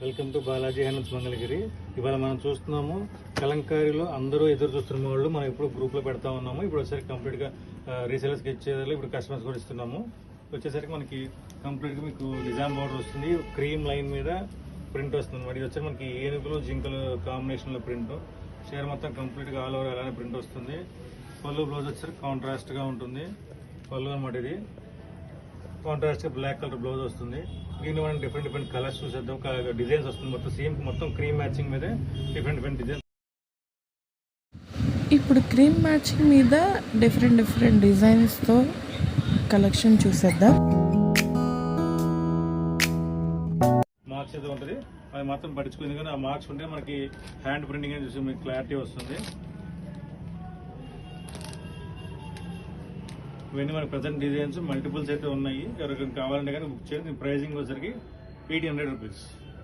Welcome to Balaji handlooms Mangalagiri. ఇవాళ మనం చూస్తున్నాము కలంకారీలో అందరూ ఎదురు చూస్తున్న వాళ్ళు మనం ఇప్పుడు గ్రూప్లో పెడతా ఉన్నాము. ఇప్పుడు వచ్చేసరికి కంప్లీట్గా రీసేలర్స్కి ఇచ్చేదాన్ని ఇప్పుడు కస్టమర్స్ కూడా ఇస్తున్నాము. వచ్చేసరికి మనకి కంప్లీట్గా మీకు నిజాం బార్డర్ వస్తుంది, క్రీమ్ లైన్ మీద ప్రింట్ వస్తుంది. మరి ఇది వచ్చేసి మనకి ఏనుగులు జింకలు కాంబినేషన్లో ప్రింట్, షేర్ మొత్తం కంప్లీట్గా ఆల్ ఓవర్ అలానే ప్రింట్ వస్తుంది. పళ్ళు బ్లౌజ్ వచ్చేసరికి కాంట్రాస్ట్గా ఉంటుంది. పళ్ళు అనమాట, ఇది కాంట్రాస్ట్గా బ్లాక్ కలర్ బ్లౌజ్ వస్తుంది. దీన్ని మనం డిఫరెంట్ కలర్స్ చూసేద్దాం. డిజైన్స్ వస్తుంది మొత్తం సేమ్, మొత్తం క్రీమ్ మ్యాచింగ్ మీద డిఫరెంట్ డిజైన్స్. ఇప్పుడు క్రీమ్ మ్యాచింగ్ మీద డిఫరెంట్ డిజైన్స్తో కలెక్షన్ చూసేద్దాం. మార్క్స్ అయితే ఉంటుంది, అది మాత్రం పట్టించుకుంది. కానీ ఆ మార్క్స్ ఉంటే మనకి హ్యాండ్ ప్రింటింగ్ అని చూసి మీకు క్లారిటీ వస్తుంది. ఇవన్నీ మన ప్రజెంట్ డిజైన్స్ మల్టిపుల్స్ అయితే ఉన్నాయి. ఎవరికైనా కావాలంటే కానీ బుక్ చేయండి. ప్రైజింగ్ వచ్చేసరికి 1800 రూపీస్.